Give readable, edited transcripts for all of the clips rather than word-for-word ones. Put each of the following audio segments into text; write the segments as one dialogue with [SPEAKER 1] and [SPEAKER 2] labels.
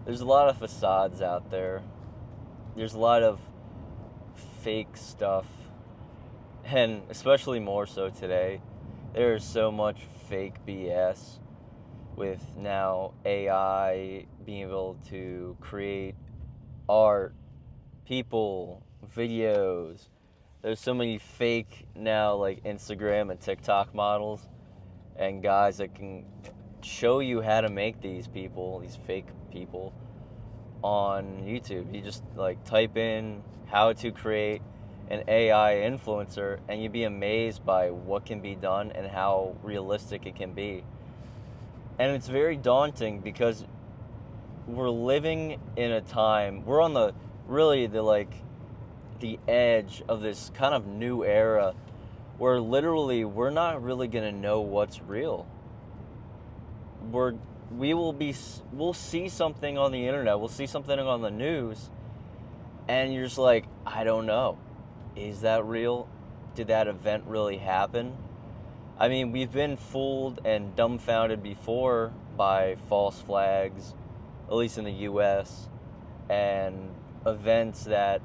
[SPEAKER 1] there's a lot of facades out there. There's a lot of fake stuff, and especially more so today. There is so much fake BS with now AI being able to create art, people, videos. There's so many fake now, like Instagram and TikTok models and guys that can show you how to make these people, these fake people, on YouTube. You just like type in how to create an AI influencer and you'd be amazed by what can be done and how realistic it can be. And it's very daunting because we're living in a time, we're on the really the edge of this kind of new era where literally we're not really going to know what's real. We'll see something on the internet, we'll see something on the news, and you're just like, I don't know. Is that real? Did that event really happen? I mean, we've been fooled and dumbfounded before by false flags, at least in the US, and events that,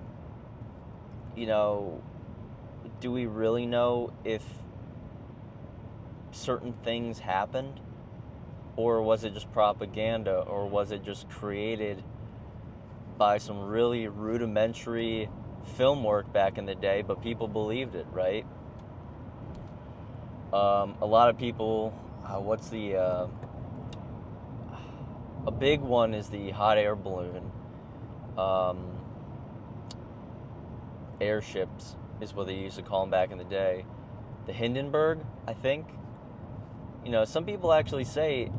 [SPEAKER 1] do we really know if certain things happened? Or was it just propaganda? Or was it just created by some really rudimentary film work back in the day, but people believed it, right? A lot of people, a big one is the hot air balloon. Airships is what they used to call them back in the day. The Hindenburg, I think. Some people actually say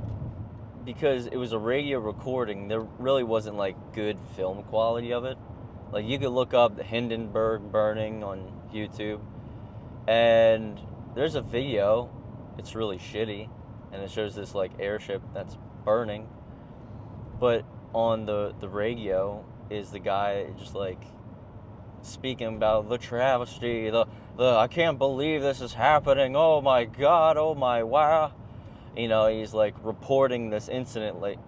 [SPEAKER 1] because it was a radio recording, there really wasn't like good film quality of it. Like you could look up the Hindenburg burning on YouTube and there's a video. It's really shitty and it shows this like airship that's burning. But on the radio is the guy just like speaking about the travesty, the I can't believe this is happening. Oh my God, oh my wow. He's like reporting this incident like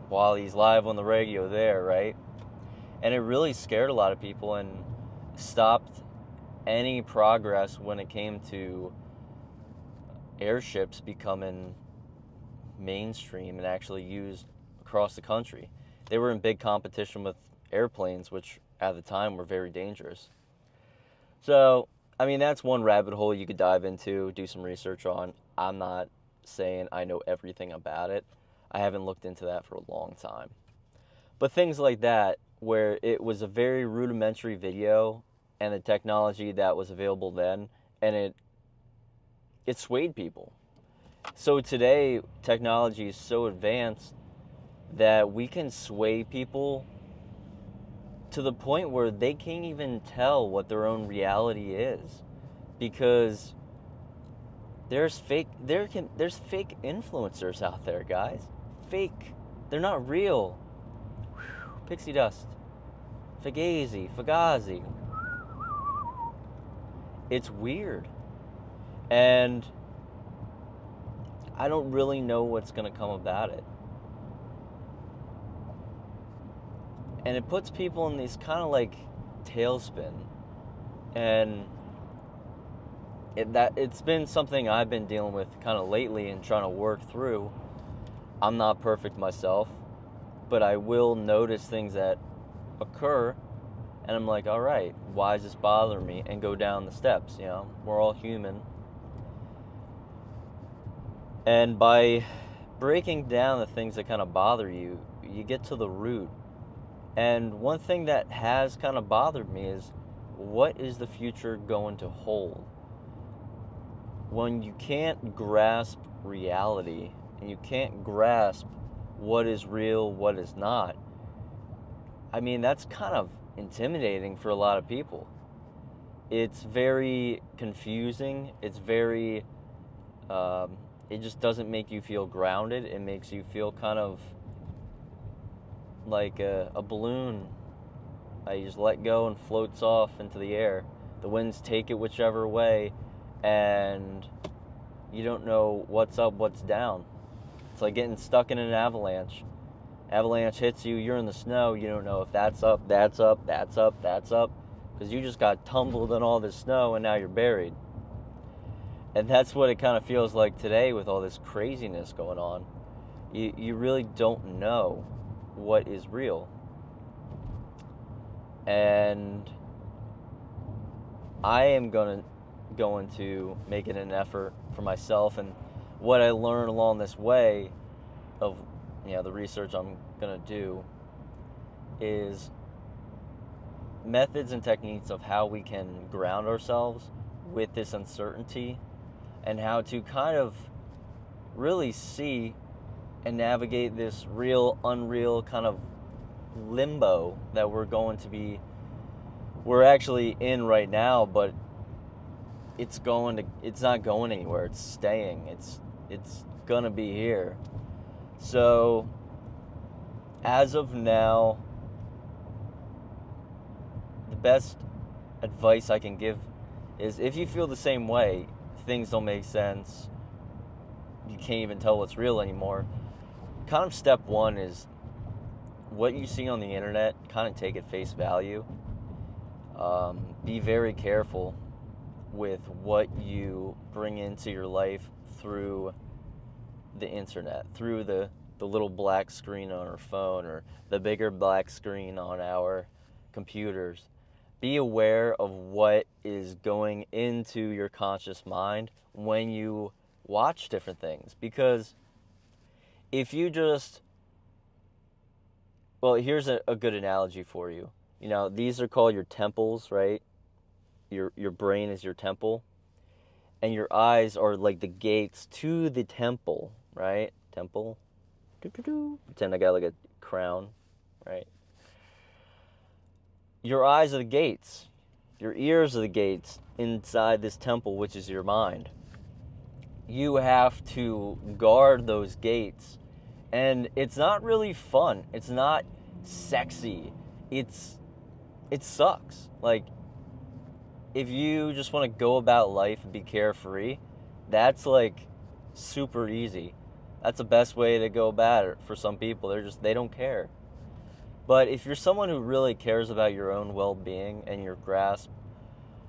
[SPEAKER 1] while he's live on the radio there, right? And it really scared a lot of people and stopped any progress when it came to airships becoming mainstream and actually used across the country. They were in big competition with airplanes, which at the time were very dangerous. So, I mean, that's one rabbit hole you could dive into, do some research on. I'm not saying I know everything about it. I haven't looked into that for a long time. But things like that, where it was a very rudimentary video and the technology that was available then, and it swayed people. So today, technology is so advanced that we can sway people to the point where they can't even tell what their own reality is, because there's fake influencers out there, guys. Fake. They're not real. Pixie dust. Fugazi. It's weird. And I don't really know what's going to come about it. And it puts people in this kind of like tailspin. And it's been something I've been dealing with kind of lately and trying to work through. I'm not perfect myself, but I will notice things that occur and I'm like, all right, why is this bothering me? And go down the steps, we're all human. And by breaking down the things that kind of bother you, you get to the root. And one thing that has kind of bothered me is, what is the future going to hold? When you can't grasp reality and you can't grasp what is real, what is not, I mean, that's kind of intimidating for a lot of people. It's very confusing. It's very, it just doesn't make you feel grounded. It makes you feel kind of like a balloon. You just let go and floats off into the air. The winds take it whichever way, and you don't know what's up, what's down. It's like getting stuck in an avalanche. Avalanche hits you, you're in the snow, you don't know if that's up, that's up, that's up, that's up, because you just got tumbled in all this snow and now you're buried. And that's what it kind of feels like today with all this craziness going on. You really don't know what is real. And I am going to make it an effort for myself, and what I learn along this way of the research I'm going to do is methods and techniques of how we can ground ourselves with this uncertainty, and how to kind of really see and navigate this real, unreal kind of limbo that we're actually in right now, but it's not going anywhere. It's staying. It's gonna be here. So as of now, the best advice I can give is, if you feel the same way, things don't make sense, you can't even tell what's real anymore, kind of step one is what you see on the internet, kind of take at face value. Be very careful with what you bring into your life through the internet, through the little black screen on our phone, or the bigger black screen on our computers. Be aware of what is going into your conscious mind when you watch different things. Because if you just... Well, here's a good analogy for you. These are called your temples, right? Your brain is your temple. And your eyes are like the gates to the temple, right? Temple. Pretend I got like a crown, right? Your eyes are the gates. Your ears are the gates inside this temple, which is your mind. You have to guard those gates. And it's not really fun. It's not sexy. It sucks. Like, if you just want to go about life and be carefree, that's like super easy. That's the best way to go about it for some people. They don't care. But if you're someone who really cares about your own well-being and your grasp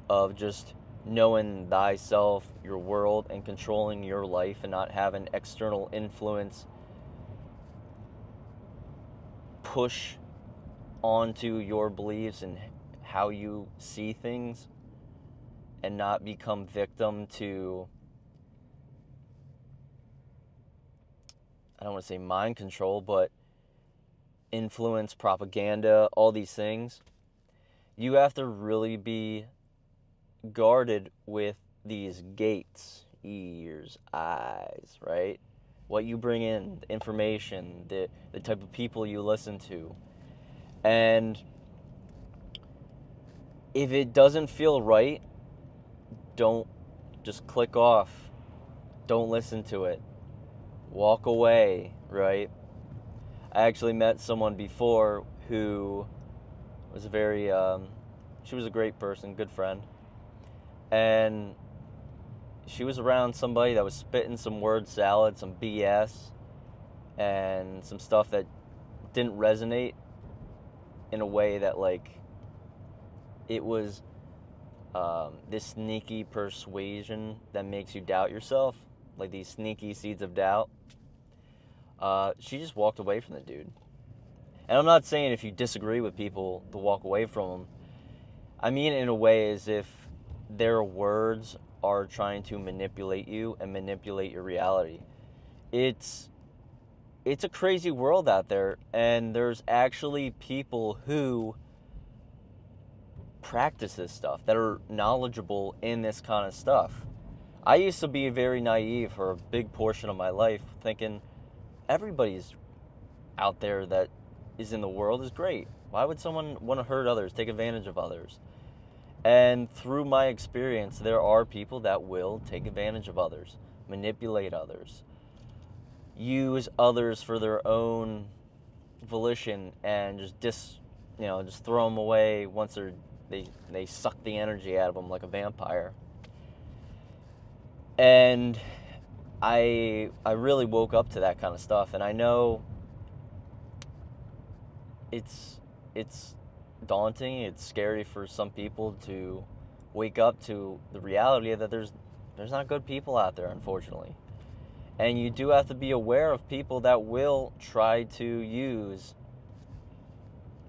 [SPEAKER 1] of just knowing thyself, your world, and controlling your life, and not having external influence push onto your beliefs and how you see things, and not become victim to, I don't want to say mind control, but influence, propaganda, all these things, you have to really be guarded with these gates, ears, eyes, right? What you bring in, the information, the type of people you listen to. And if it doesn't feel right, don't just click off. Don't listen to it. Walk away, right? I actually met someone before who was she was a great person, good friend. And she was around somebody that was spitting some word salad, some BS, and some stuff that didn't resonate in a way that, like, it was this sneaky persuasion that makes you doubt yourself, like these sneaky seeds of doubt. She just walked away from the dude. And I'm not saying if you disagree with people to walk away from them. I mean in a way as if their words are trying to manipulate you and manipulate your reality. It's a crazy world out there, and there's actually people who practice this stuff, that are knowledgeable in this kind of stuff. I used to be very naive for a big portion of my life, thinking everybody's out there that is in the world is great. Why would someone want to hurt others, take advantage of others? And through my experience, there are people that will take advantage of others, manipulate others, use others for their own volition, and just throw them away once they suck the energy out of them like a vampire. And I really woke up to that kind of stuff, and I know it's daunting. It's scary for some people to wake up to the reality that there's not good people out there, unfortunately. And you do have to be aware of people that will try to use,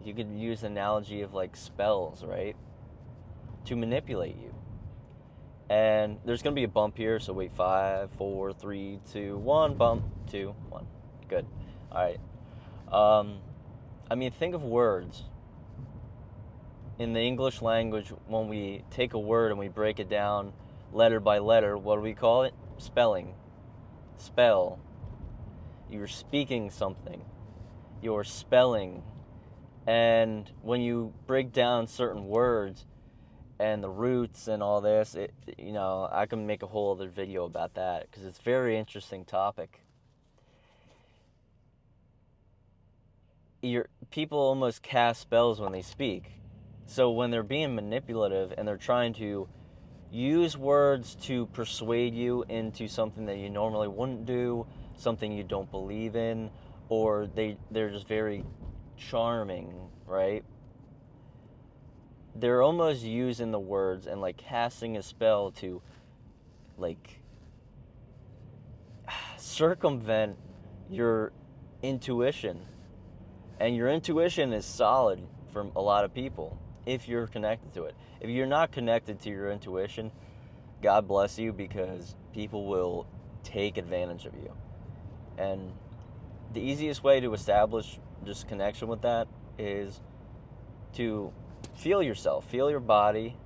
[SPEAKER 1] you could use the analogy of like spells, right? To manipulate you. And there's going to be a bump here, so wait, 5, 4, 3, 2, 1, bump, 2, 1. Good. All right. I mean, think of words. In the English language, when we take a word and we break it down letter by letter, what do we call it? Spelling. Spell. You're speaking something. You're spelling. And when you break down certain words and the roots and all this, I can make a whole other video about that because it's a very interesting topic. People almost cast spells when they speak. So when they're being manipulative and they're trying to use words to persuade you into something that you normally wouldn't do, something you don't believe in, or they're just very charming, right? They're almost using the words and like casting a spell to like circumvent your intuition. And your intuition is solid for a lot of people if you're connected to it. If you're not connected to your intuition, God bless you, because people will take advantage of you. And the easiest way to establish just connection with that is to feel yourself, feel your body.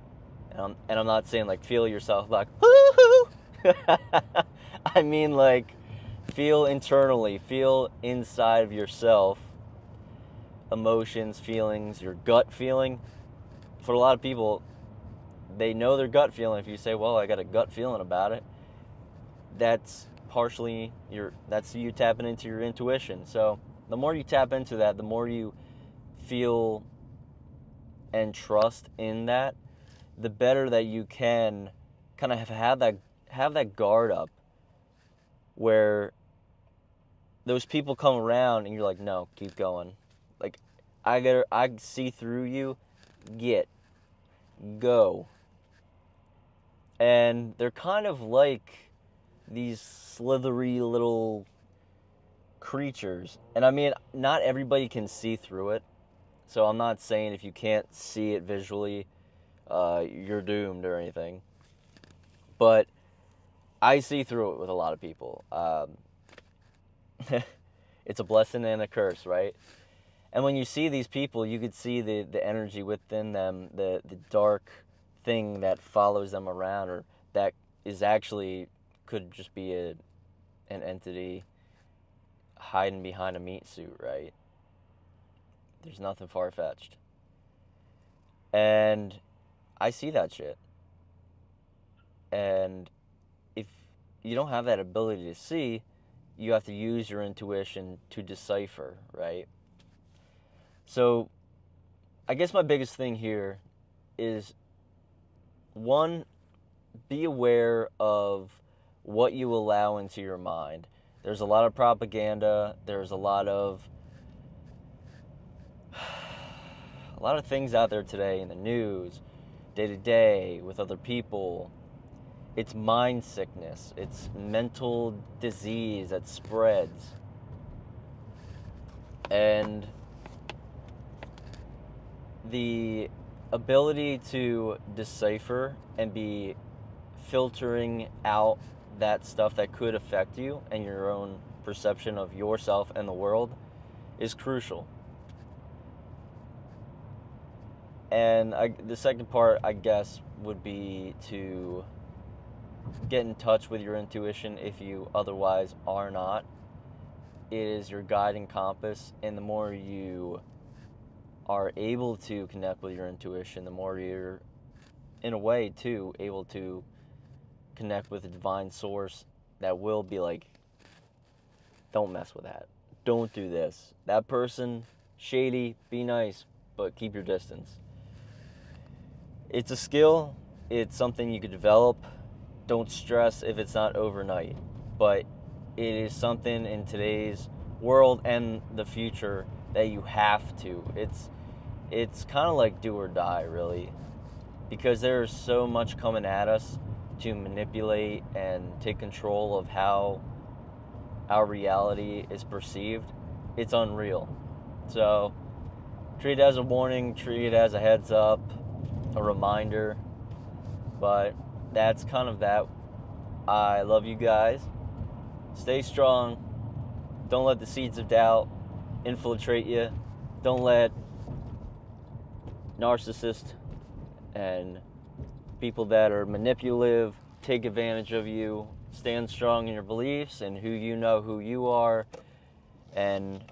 [SPEAKER 1] And I'm not saying like feel yourself like, woo-hoo! I mean like feel internally, feel inside of yourself, emotions, feelings, your gut feeling. For a lot of people, they know their gut feeling. If you say, well, I got a gut feeling about it, that's partially that's you tapping into your intuition. So the more you tap into that, the more you feel and trust in that, the better that you can kind of have that guard up where those people come around and you're like, no, keep going. Like, I see through you, go. And they're kind of like these slithery little creatures. And I mean, not everybody can see through it. So I'm not saying if you can't see it visually, you're doomed or anything. But I see through it with a lot of people. It's a blessing and a curse, right? And when you see these people, you could see the energy within them, the dark thing that follows them around, or that is actually could just be an entity hiding behind a meat suit, right? There's nothing far-fetched. And I see that shit. And if you don't have that ability to see, you have to use your intuition to decipher, right? So I guess my biggest thing here is, one, be aware of what you allow into your mind. There's a lot of propaganda. There's a lot of things out there today in the news, day to day, with other people. It's mind sickness. It's mental disease that spreads. And the ability to decipher and be filtering out that stuff that could affect you and your own perception of yourself and the world is crucial. And the second part, I guess, would be to get in touch with your intuition if you otherwise are not. It is your guiding compass, and the more you are able to connect with your intuition, the more you're, in a way, too, able to connect with a divine source that will be like, don't mess with that. Don't do this. That person, shady, be nice, but keep your distance. It's a skill. It's something you could develop. Don't stress if it's not overnight. But it is something in today's world and the future that you have to. It's kind of like do or die, really, because there's so much coming at us to manipulate and take control of how our reality is perceived. It's unreal. So treat it as a warning, treat it as a heads up, a reminder. But that's kind of that. I love you guys. Stay strong. Don't let the seeds of doubt infiltrate you. Don't let narcissists and people that are manipulative take advantage of you. Stand strong in your beliefs and who you are, and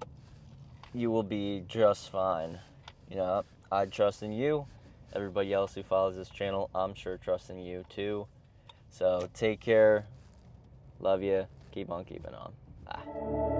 [SPEAKER 1] you will be just fine. You know, I trust in you. Everybody else who follows this channel, I'm sure, trusts in you too. So take care. Love you. Keep on keeping on. Bye.